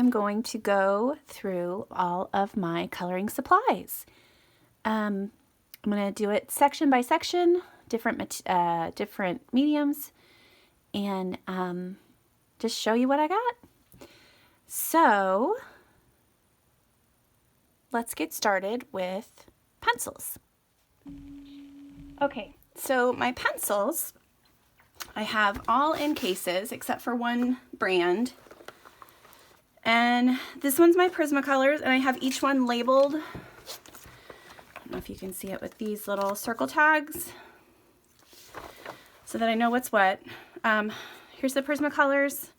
am going to go through all of my coloring supplies. I'm going to do it section by section, different mediums, and just show you what I got. So let's get started with pencils. Okay, so my pencils, I have all in cases except for one brand. And this one's my Prismacolors, and I have each one labeled. I don't know if you can see it with these little circle tags so that I know what's what. Here's the Prismacolors.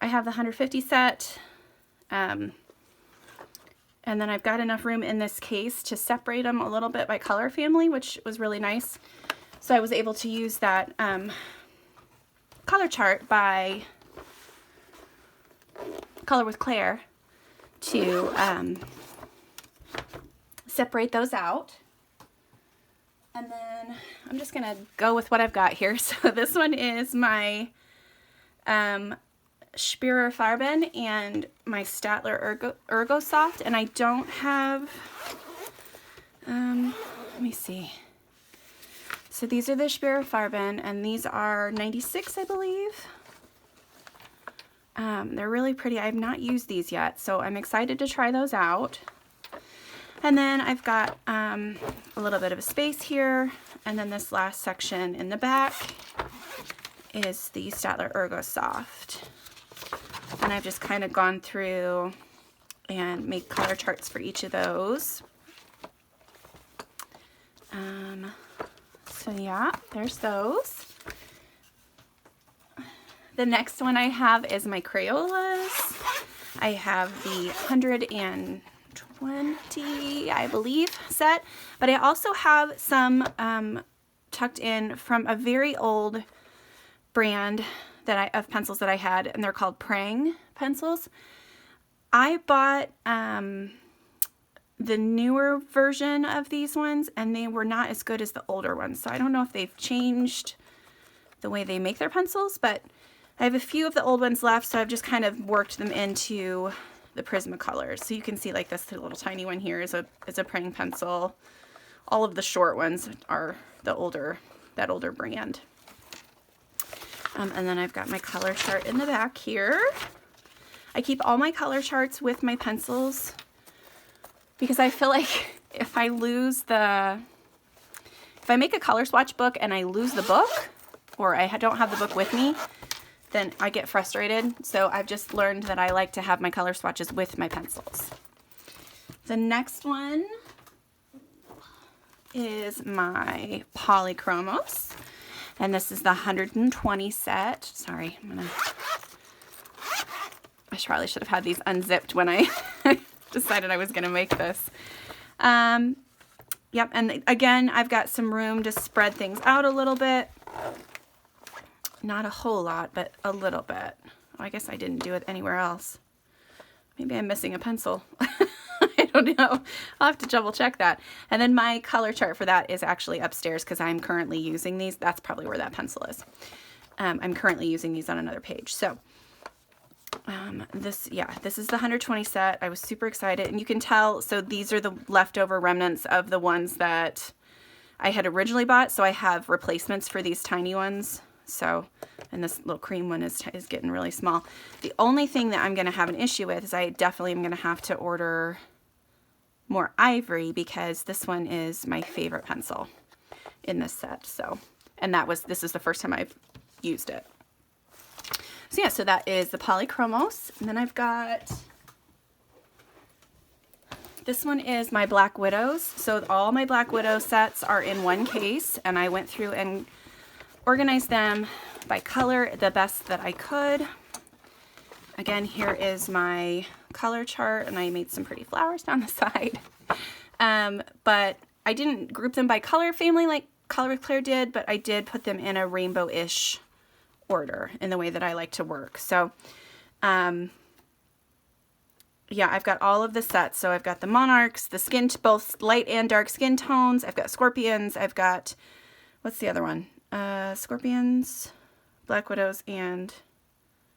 I have the 150 set. And then I've got enough room in this case to separate them a little bit by color family, which was really nice. So I was able to use that color chart by Color with Claire to separate those out. And then I'm just gonna go with what I've got here. So this one is my Schpirrer Farben and my Staedtler Ergosoft, and I don't have, let me see. So these are the Schpirrer Farben, and these are 96, I believe. They're really pretty. I have not used these yet, so I'm excited to try those out. And then I've got a little bit of a space here, and then this last section in the back is the Staedtler Ergosoft. And I've just kind of gone through and made color charts for each of those. So yeah, there's those. The next one I have is my Crayolas. I have the 120, I believe, set, but I also have some tucked in from a very old brand that of pencils that I had, and they're called Prang Pencils. I bought the newer version of these ones, and they were not as good as the older ones. So I don't know if they've changed the way they make their pencils, but I have a few of the old ones left, so I've just kind of worked them into the Prismacolors. So you can see like this little tiny one here is a Prang pencil. All of the short ones are that older brand. And then I've got my color chart in the back here. I keep all my color charts with my pencils because I feel like if I make a color swatch book and I lose the book, or I don't have the book with me, then I get frustrated. So I've just learned that I like to have my color swatches with my pencils. The next one is my Polychromos. And this is the 120 set. Sorry, I probably should have had these unzipped when I decided I was gonna make this. Yep, and again, I've got some room to spread things out a little bit. Not a whole lot, but a little bit. Oh, I guess I didn't do it anywhere else. Maybe I'm missing a pencil. I don't know. I'll have to double check that. And then my color chart for that is actually upstairs because I'm currently using these. That's probably where that pencil is. I'm currently using these on another page. So this is the 120 set. I was super excited, and you can tell, so these are the leftover remnants of the ones that I had originally bought. So I have replacements for these tiny ones. So, and this little cream one is getting really small. The only thing that I'm going to have an issue with is I definitely am going to have to order more ivory because this one is my favorite pencil in this set. So, and this is the first time I've used it. So yeah, so that is the Polychromos. And then I've got, this one is my Black Widows. So all my Black Widow sets are in one case, and I went through and organized them by color the best that I could. Again, here is my color chart, and I made some pretty flowers down the side. But I didn't group them by color family like Color with Claire did, but I did put them in a rainbow-ish order in the way that I like to work. So, yeah, I've got all of the sets. So I've got the Monarchs, the both light and dark skin tones. I've got Scorpions. I've got, what's the other one? Scorpions, Black Widows, and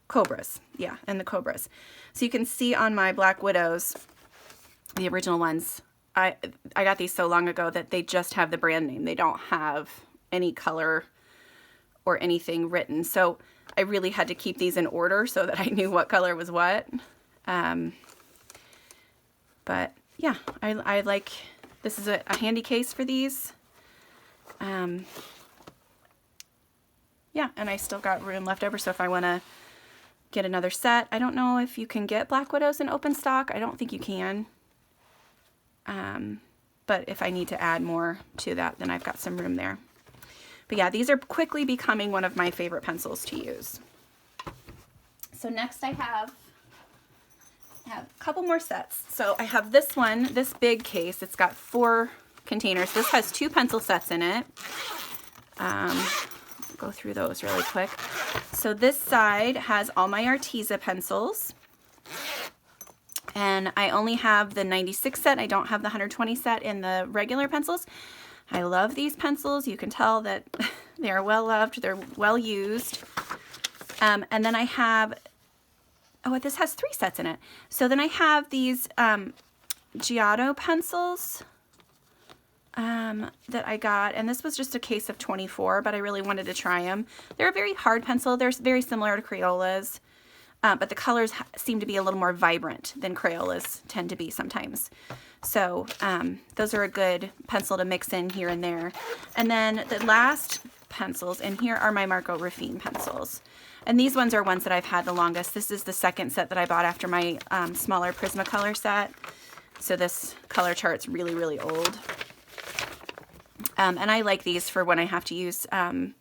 Cobras. Yeah, and the Cobras. So you can see on my Black Widows, the original ones, I got these so long ago that they just have the brand name. They don't have any color or anything written. So I really had to keep these in order so that I knew what color was what. But yeah, I like, this is a handy case for these. Yeah, and I still got room left over, so if I want to get another set, I don't know if you can get Black Widows in open stock. I don't think you can. But if I need to add more to that, then I've got some room there. But yeah, these are quickly becoming one of my favorite pencils to use. So next I have a couple more sets. So I have this one, this big case. It's got 4 containers. This has 2 pencil sets in it. Go through those really quick. So this side has all my Arteza pencils. And I only have the 96 set. I don't have the 120 set in the regular pencils. I love these pencils. You can tell that they are well loved. They're well used. And then I have, oh, this has 3 sets in it. So then I have these Giotto pencils that I got, and this was just a case of 24, but I really wanted to try them. They're a very hard pencil. They're very similar to Crayolas, but the colors seem to be a little more vibrant than Crayolas tend to be sometimes. So those are a good pencil to mix in here and there. And then the last pencils, and here are my Marco Raffine pencils. And these ones are ones that I've had the longest. This is the second set that I bought after my smaller Prismacolor set. So this color chart's really, really old. And I like these for when I have to use when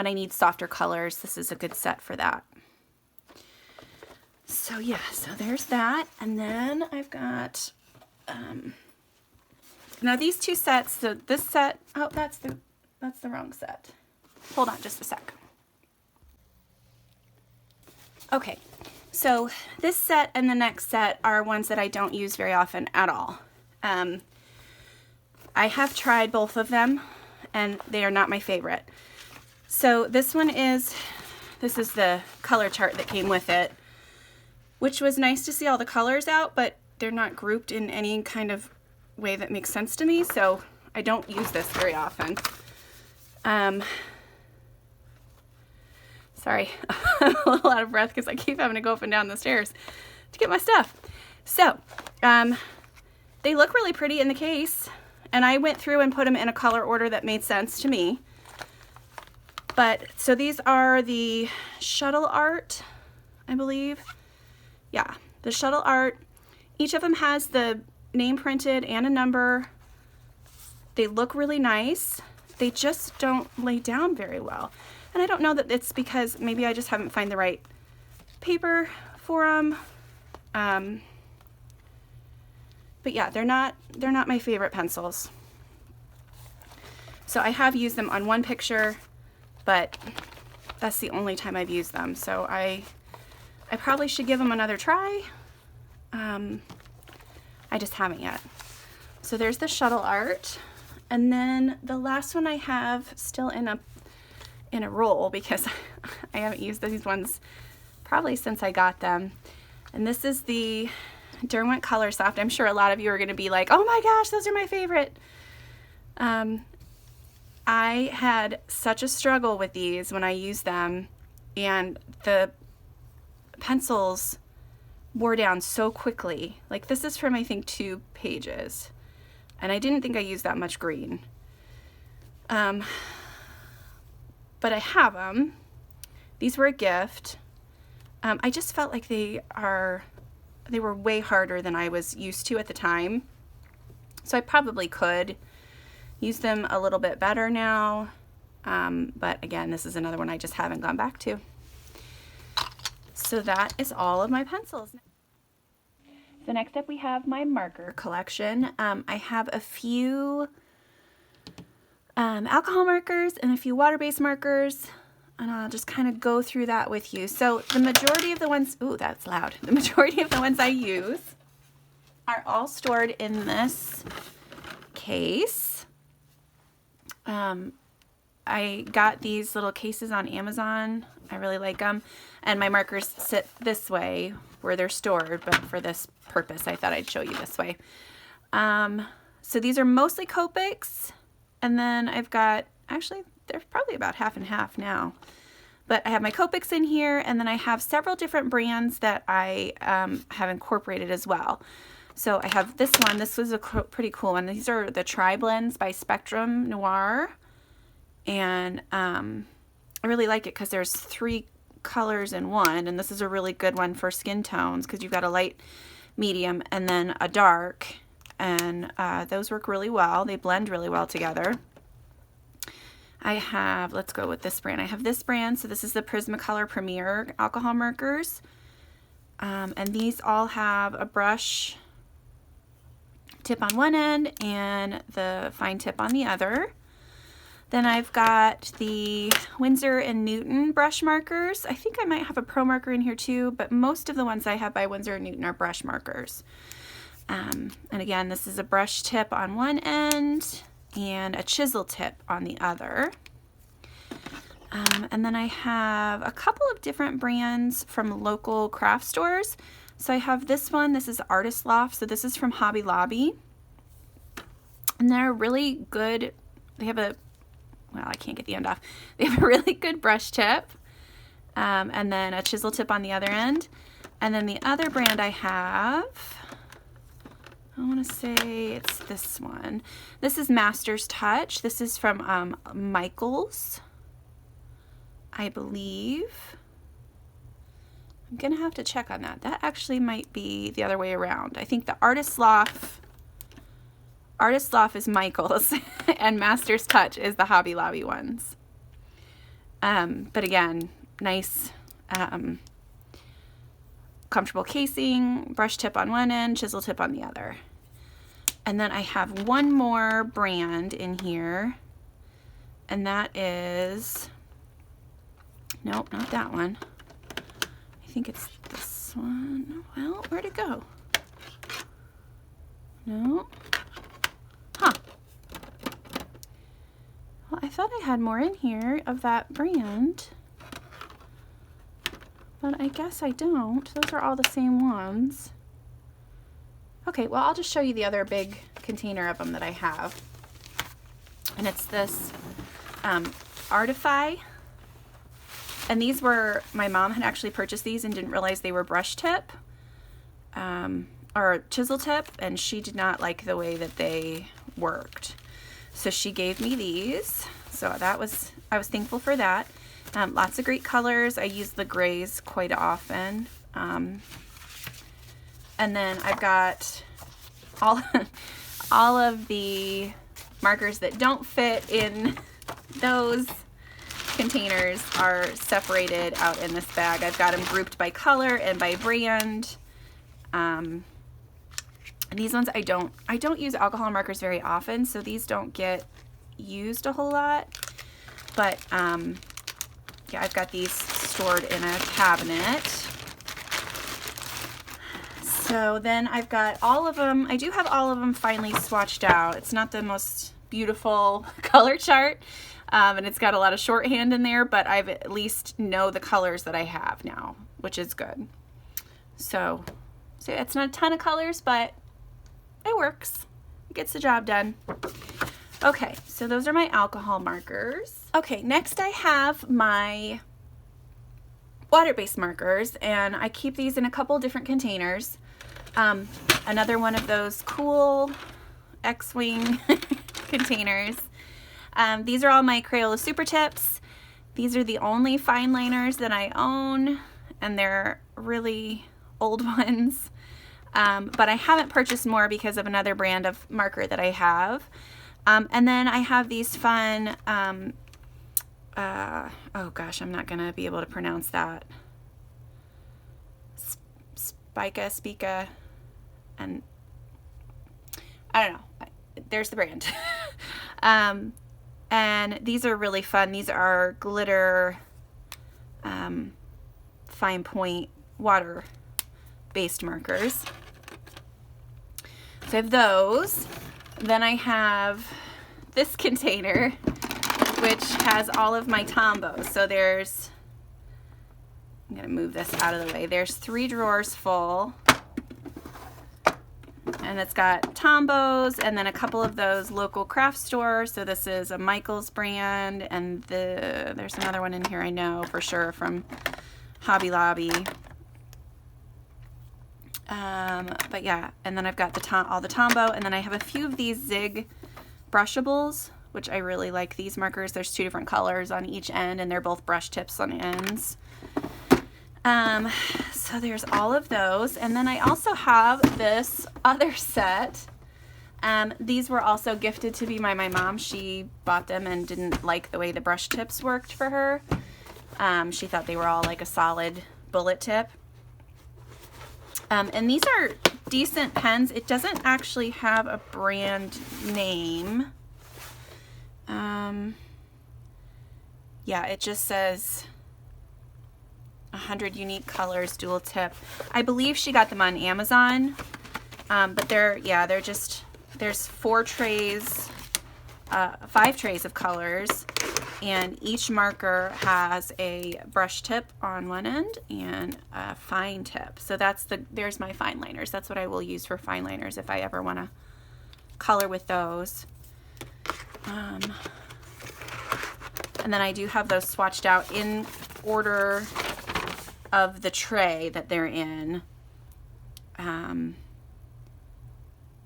I need softer colors. This is a good set for that. So yeah, so there's that. And then I've got, now these 2 sets, so this set, oh, that's the wrong set. Hold on just a sec. Okay, so this set and the next set are ones that I don't use very often at all. I have tried both of them, and they are not my favorite. So this is the color chart that came with it, which was nice to see all the colors out, but they're not grouped in any kind of way that makes sense to me, so I don't use this very often. Sorry, I'm a little out of breath because I keep having to go up and down the stairs to get my stuff. So, they look really pretty in the case, and I went through and put them in a color order that made sense to me. But, so these are the Shuttle Art, I believe. Yeah, the Shuttle Art. Each of them has the name printed and a number. They look really nice. They just don't lay down very well. And I don't know that it's because maybe I just haven't found the right paper for them. But yeah, they're not my favorite pencils. So I have used them on one picture, but that's the only time I've used them. So I probably should give them another try. I just haven't yet. So there's the Shuttle Art. And then the last one I have still in a roll because I haven't used these ones probably since I got them. And this is the Derwent Color Soft. I'm sure a lot of you are going to be like, oh my gosh, those are my favorite. I had such a struggle with these when I used them, and the pencils wore down so quickly. Like this is from I think 2 pages, and I didn't think I used that much green. But I have them. These were a gift. I just felt like they were way harder than I was used to at the time. So I probably could use them a little bit better now. But again, this is another one I just haven't gone back to. So that is all of my pencils. So next up we have my marker collection. I have a few alcohol markers and a few water-based markers, and I'll just kind of go through that with you. So the majority of the ones, ooh, that's loud. The majority of the ones I use are all stored in this case. I got these little cases on Amazon. I really like them. And my markers sit this way where they're stored, but for this purpose, I thought I'd show you this way. So these are mostly Copics. And then I've got, actually, they're probably about half and half now. But I have my Copics in here, and then I have several different brands that I have incorporated as well. So I have this one. This was a pretty cool one. These are the TriBlends by Spectrum Noir. And I really like it because there's 3 colors in one. And this is a really good one for skin tones because you've got a light, medium, and then a dark. And those work really well. They blend really well together. I have, let's go with this brand. I have this brand. So this is the Prismacolor Premier alcohol markers. And these all have a brush tip on one end and the fine tip on the other. Then I've got the Winsor and Newton brush markers. I think I might have a pro marker in here too, but most of the ones I have by Winsor and Newton are brush markers. And again, this is a brush tip on one end and a chisel tip on the other. And then I have a couple of different brands from local craft stores. So I have this one. This is Artist Loft. So this is from Hobby Lobby. And they're really good. They have a, well, I can't get the end off. They have a really good brush tip. And then a chisel tip on the other end. And then the other brand I have, I want to say it's this one. This is Master's Touch. This is from Michaels, I believe. I'm going to have to check on that. That actually might be the other way around. I think the Artist Loft is Michaels and Master's Touch is the Hobby Lobby ones. But again, nice, comfortable casing, brush tip on one end, chisel tip on the other. And then I have one more brand in here, and that is, nope, not that one. I think it's this one. Well, where'd it go? No. Huh. Well, I thought I had more in here of that brand, but I guess I don't. Those are all the same ones. Okay, well, I'll just show you the other big container of them that I have. And it's this Artify. And these were, my mom had actually purchased these and didn't realize they were brush tip or chisel tip, and she did not like the way that they worked. So she gave me these. So that was, I was thankful for that. Lots of great colors. I use the grays quite often. And then I've got all of the markers that don't fit in those containers are separated out in this bag. I've got them grouped by color and by brand. And these ones I don't use alcohol markers very often, so these don't get used a whole lot. But yeah, I've got these stored in a cabinet. So then I've got all of them. I do have all of them finally swatched out. It's not the most beautiful color chart, and it's got a lot of shorthand in there, but I've at least know the colors that I have now, which is good. So it's not a ton of colors, but it works. It gets the job done. Okay, so those are my alcohol markers. Okay, next I have my water-based markers, and I keep these in a couple different containers. Another one of those cool X-Wing containers. These are all my Crayola Super Tips. These are the only fine liners that I own, and they're really old ones. But I haven't purchased more because of another brand of marker that I have. And then I have these fun, oh gosh, I'm not going to be able to pronounce that. Spica, and I don't know. There's the brand. And these are really fun. These are glitter, fine point water-based markers. So I have those. Then I have this container. which has all of my Tombows. So there's, I'm going to move this out of the way. There's 3 drawers full. And it's got Tombows and then a couple of those local craft stores. So this is a Michaels brand, and there's another one in here I know for sure from Hobby Lobby. But yeah, and then I've got all the Tombow, and then I have a few of these Zig Brushables, which I really like these markers. There's 2 different colors on each end, and they're both brush tips on the ends. So there's all of those, and then I also have this other set. These were also gifted to me by my mom. She bought them and didn't like the way the brush tips worked for her. She thought they were all like a solid bullet tip. And these are decent pens. It doesn't actually have a brand name. Yeah, it just says 100 unique colors, dual tip. I believe she got them on Amazon, but they're just, there's 4 trays, 5 trays of colors, and each marker has a brush tip on one end and a fine tip. So there's my fine liners. That's what I will use for fine liners if I ever want to color with those. And then I do have those swatched out in order of the tray that they're in. And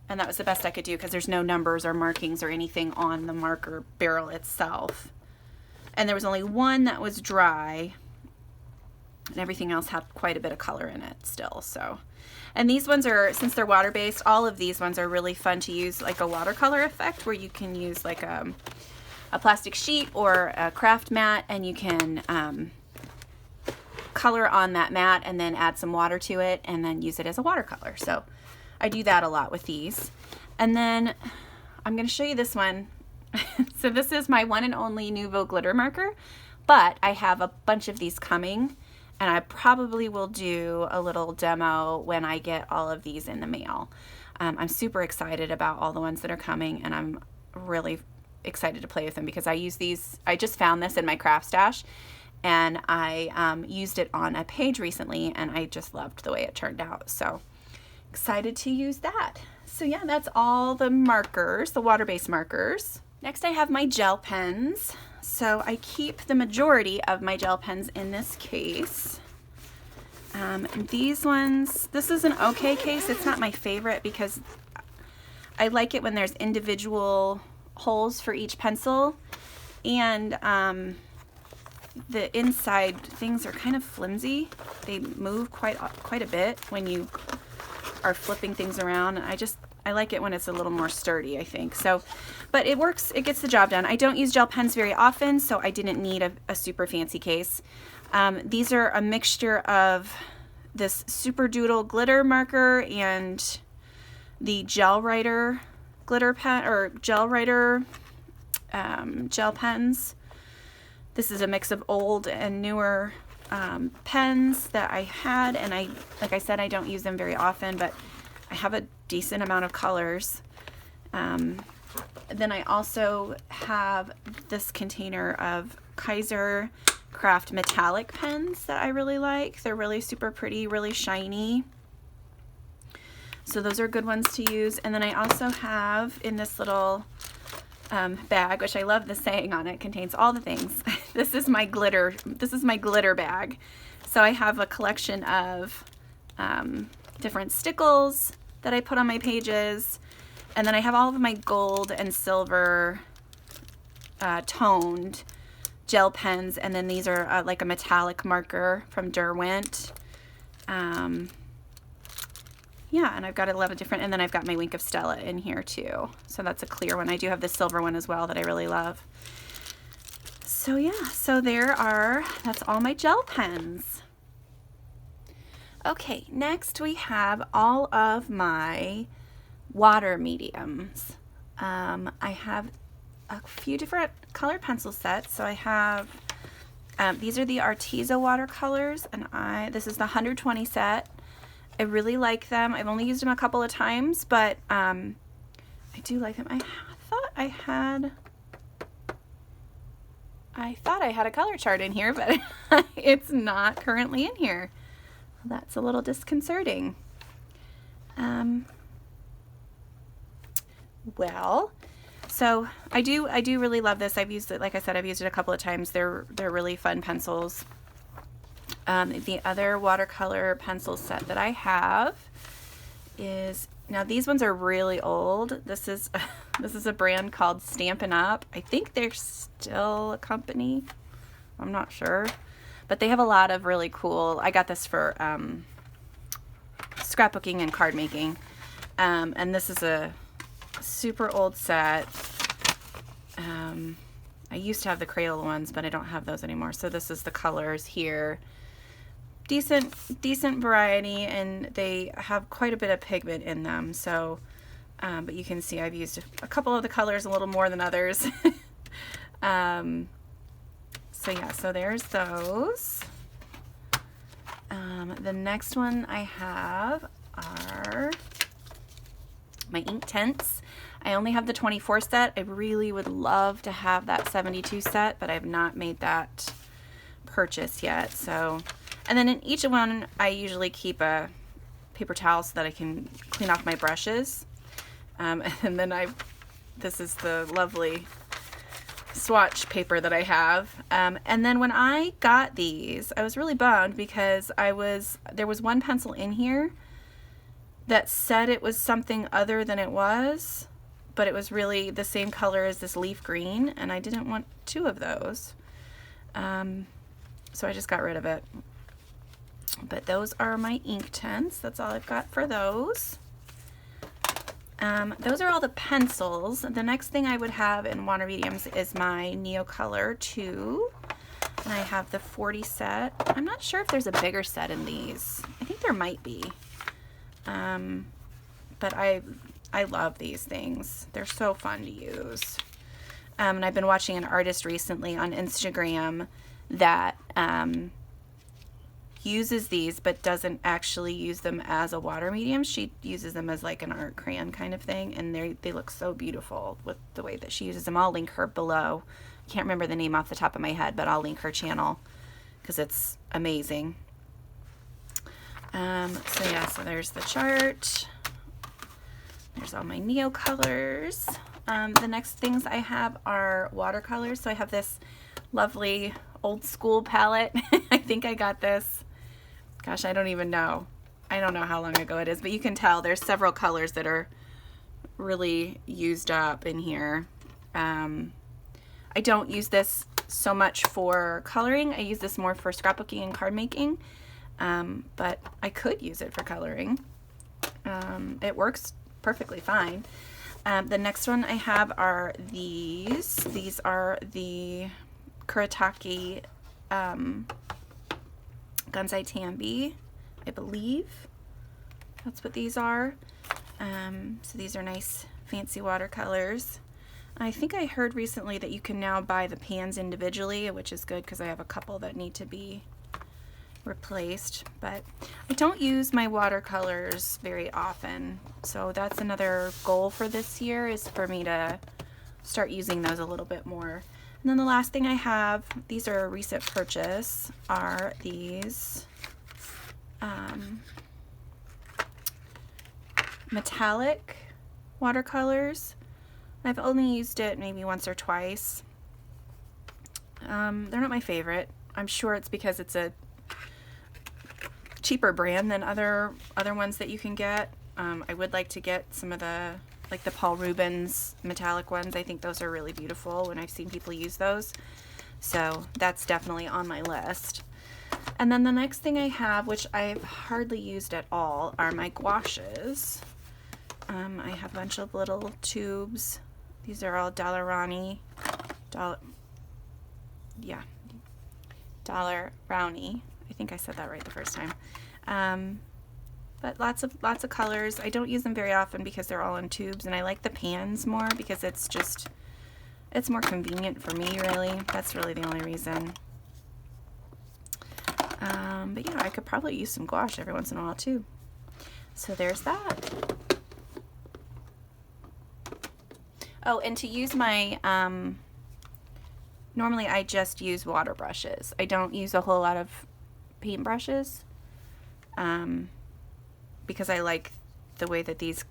that was the best I could do because there's no numbers or markings or anything on the marker barrel itself. And there was only one that was dry, and everything else had quite a bit of color in it still. So, and these ones are, since they're water-based, all of these ones are really fun to use like a watercolor effect, where you can use like a plastic sheet or a craft mat, and you can color on that mat and then add some water to it and then use it as a watercolor. So I do that a lot with these. And then I'm going to show you this one. So this is my one and only Nuvo glitter marker, but I have a bunch of these coming, and I probably will do a little demo when I get all of these in the mail. I'm super excited about all the ones that are coming, and I'm really excited to play with them because I use these. I just found this in my craft stash, and I used it on a page recently, and I just loved the way it turned out. So excited to use that. So yeah, that's all the markers, the water-based markers. Next I have my gel pens. So I keep the majority of my gel pens in this case. And these ones, this is an okay case. It's not my favorite because I like it when there's individual holes for each pencil, and the inside things are kind of flimsy. They move quite a bit when you are flipping things around. I like it when it's a little more sturdy, I think. So, but it works, it gets the job done. I don't use gel pens very often, so I didn't need a super fancy case. These are a mixture of this Super Doodle glitter marker and the Gel Writer glitter pen, or Gel Writer gel pens. This is a mix of old and newer pens that I had, and like I said, I don't use them very often, but I have a decent amount of colors. Then I also have this container of Kaiser craft metallic pens that I really like. They're really super pretty, really shiny. So those are good ones to use. And then I also have in this little bag, which I love the saying on it, contains all the things. This is my glitter bag. So I have a collection of different stickles that I put on my pages, and then I have all of my gold and silver toned gel pens, and then these are like a metallic marker from Derwent. Yeah, and I've got 11 different, and then I've got my Wink of Stella in here too. So that's a clear one. I do have the silver one as well that I really love. So yeah, so that's all my gel pens. Okay, next we have all of my water mediums. I have a few different colored pencil sets. So I have, these are the Arteza Watercolors, and this is the 120 set. I really like them. I've only used them a couple of times, but I do like them. I thought I had I thought I had a color chart in here, but it's not currently in here. That's a little disconcerting. Well, so I do really love this. I've used it, like I said, I've used it a couple of times. They're really fun pencils. The other watercolor pencil set that I have is, now these ones are really old. This is a brand called Stampin' Up. I think they're still a company. I'm not sure, but they have a lot of really cool. I got this for scrapbooking and card making, and this is a super old set. I used to have the Crayola ones, but I don't have those anymore. So this is the colors here. Decent variety, and they have quite a bit of pigment in them. So, but you can see I've used a couple of the colors a little more than others. So yeah, so there's those. The next one I have are my ink tints. I only have the 24 set. I really would love to have that 72 set, but I have not made that purchase yet. So, and then in each one, I usually keep a paper towel so that I can clean off my brushes. And then this is the lovely swatch paper that I have. And then when I got these, I was really bummed because there was one pencil in here that said it was something other than it was, but it was really the same color as this leaf green, and I didn't want two of those. So I just got rid of it. But those are my ink tints. That's all I've got for those. Those are all the pencils. The next thing I would have in water mediums is my Neocolor 2. And I have the 40 set. I'm not sure if there's a bigger set in these. I think there might be. But I love these things. They're so fun to use. And I've been watching an artist recently on Instagram that uses these but doesn't actually use them as a water medium. She uses them as like an art crayon kind of thing, and they look so beautiful with the way that she uses them. I'll link her below. I can't remember the name off the top of my head, but I'll link her channel because it's amazing. So yeah, so there's the chart. There's all my Neocolors. The next things I have are watercolors. So I have this lovely old school palette. I think I got this, gosh, I don't even know. I don't know how long ago it is, but you can tell there's several colors that are really used up in here. I don't use this so much for coloring. I use this more for scrapbooking and card making, but I could use it for coloring. It works perfectly fine. The next one I have are these. These are the Kuretake Gansai Tambi, I believe. That's what these are. So these are nice fancy watercolors. I think I heard recently that you can now buy the pans individually, which is good because I have a couple that need to be replaced, but I don't use my watercolors very often, so that's another goal for this year, is for me to start using those a little bit more. And then the last thing I have, these are a recent purchase, are these metallic watercolors. I've only used it maybe once or twice. They're not my favorite. I'm sure it's because it's a cheaper brand than other ones that you can get. I would like to get some of the, like the Paul Rubens metallic ones. I think those are really beautiful when I've seen people use those. So that's definitely on my list. And then the next thing I have, which I've hardly used at all, are my gouaches. I have a bunch of little tubes. These are all Daler Rowney. I think I said that right the first time. But lots of colors. I don't use them very often because they're all in tubes, and I like the pans more because it's more convenient for me, really. That's really the only reason. But yeah, I could probably use some gouache every once in a while too. So there's that. Oh, and to use my normally I just use water brushes. I don't use a whole lot of paint brushes because I like the way that these,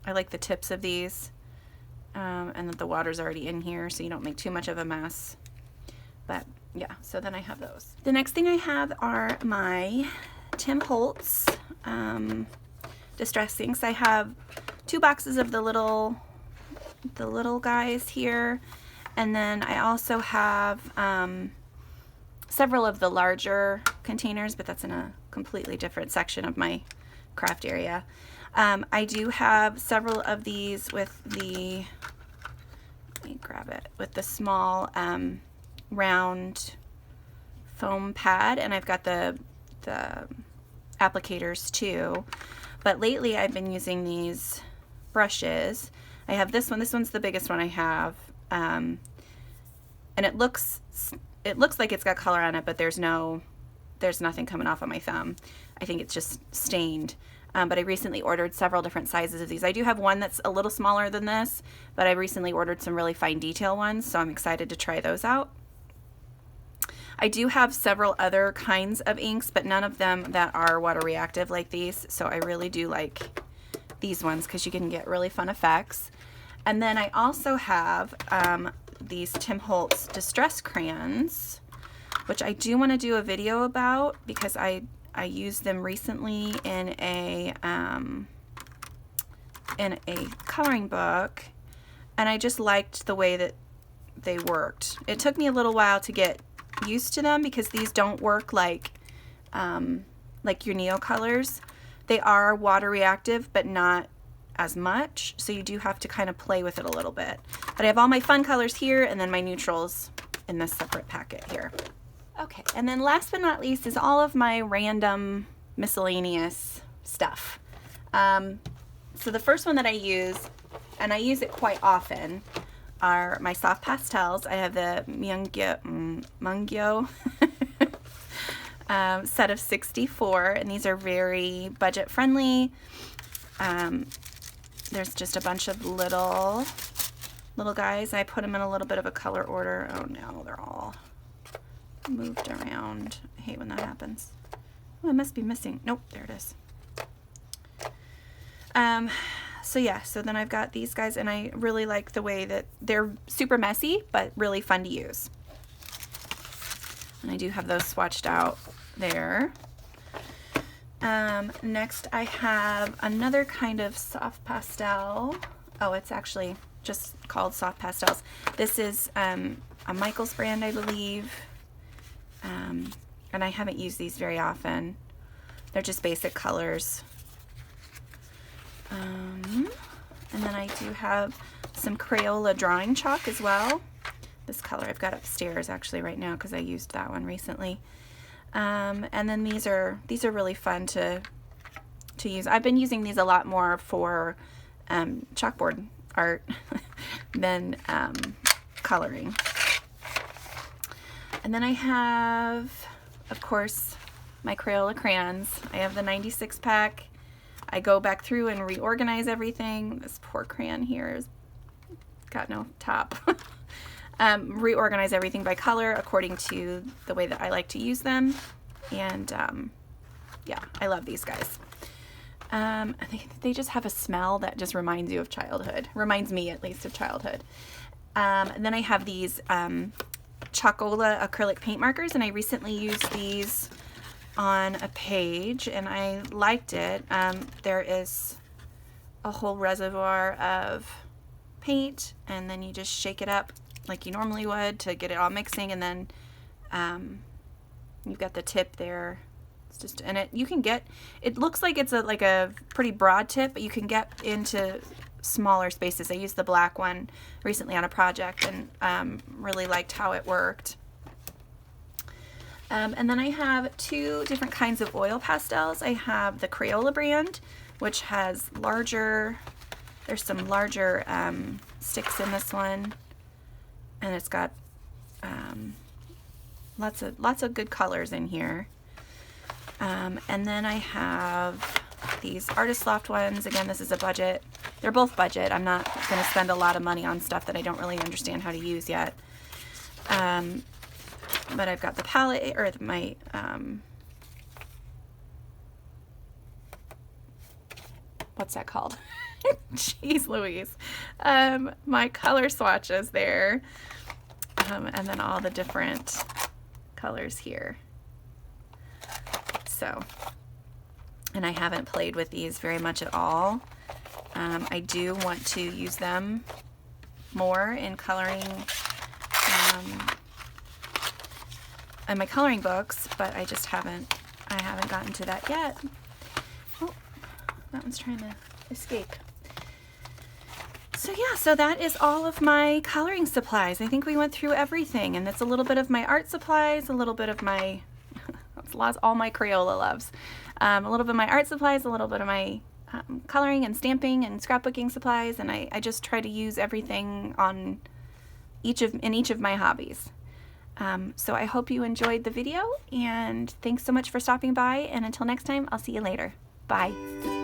I like the tips of these and that the water's already in here so you don't make too much of a mess. But yeah, so then I have those. The next thing I have are my Tim Holtz distress inks. I have 2 boxes of the little guys here, and then I also have several of the larger containers, but that's in a completely different section of my craft area. I do have several of these with the, let me grab it, with the small round foam pad, and I've got the applicators too. But lately I've been using these brushes. I have this one. This one's the biggest one I have, and it looks like it's got color on it, but there's nothing coming off on my thumb. I think it's just stained. But I recently ordered several different sizes of these. I do have one that's a little smaller than this, but I recently ordered some really fine detail ones, so I'm excited to try those out. I do have several other kinds of inks, but none of them that are water reactive like these, so I really do like these ones because you can get really fun effects. And then I also have these Tim Holtz distress crayons, which I do want to do a video about because I used them recently in a coloring book, and I just liked the way that they worked. It took me a little while to get used to them because these don't work like your Neo colors. They are water reactive, but not as much, so you do have to kind of play with it a little bit. But I have all my fun colors here and then my neutrals in this separate packet here. Okay, and then last but not least is all of my random miscellaneous stuff. So the first one that I use, and I use it quite often, are my soft pastels. I have the Mungyo set of 64, and these are very budget friendly. There's just a bunch of little guys. I put them in a little bit of a color order. Oh no, they're all moved around. I hate when that happens. Oh, I must be missing. Nope, there it is. So yeah, so then I've got these guys, and I really like the way that they're super messy, but really fun to use. And I do have those swatched out there. Next I have another kind of soft pastel. Oh, it's actually just called soft pastels. This is a Michaels brand, I believe. And I haven't used these very often. They're just basic colors. And then I do have some Crayola drawing chalk as well. This color I've got upstairs actually right now because I used that one recently. And then these are really fun to use. I've been using these a lot more for chalkboard art than coloring. And then I have, of course, my Crayola crayons. I have the 96 pack. I go back through and reorganize everything. This poor crayon here has got no top. Reorganize everything by color according to the way that I like to use them. And yeah, I love these guys. They just have a smell that just reminds you of childhood. Reminds me at least of childhood. And then I have these Crayola acrylic paint markers, and I recently used these on a page and I liked it. There is a whole reservoir of paint, and then you just shake it up like you normally would to get it all mixing, and then you've got the tip there. It's just, and you can get, it looks like it's like a pretty broad tip, but you can get into smaller spaces. I used the black one recently on a project and really liked how it worked. And then I have 2 different kinds of oil pastels. I have the Crayola brand, which has larger, there's some larger sticks in this one, and it's got lots of good colors in here. And then I have these Artist Loft ones. Again, this is a budget. They're both budget. I'm not going to spend a lot of money on stuff that I don't really understand how to use yet. But I've got the palette, or my, what's that called? Jeez Louise. My color swatches there. And then all the different colors here. So, and I haven't played with these very much at all. I do want to use them more in coloring, in my coloring books, but I just haven't gotten to that yet. Oh, that one's trying to escape. So yeah, so that is all of my coloring supplies. I think we went through everything, and it's a little bit of my art supplies, a little bit of my, that's all my Crayola loves. A little bit of my art supplies, a little bit of my coloring and stamping and scrapbooking supplies, and I just try to use everything on in each of my hobbies. So I hope you enjoyed the video, and thanks so much for stopping by, and until next time, I'll see you later. Bye.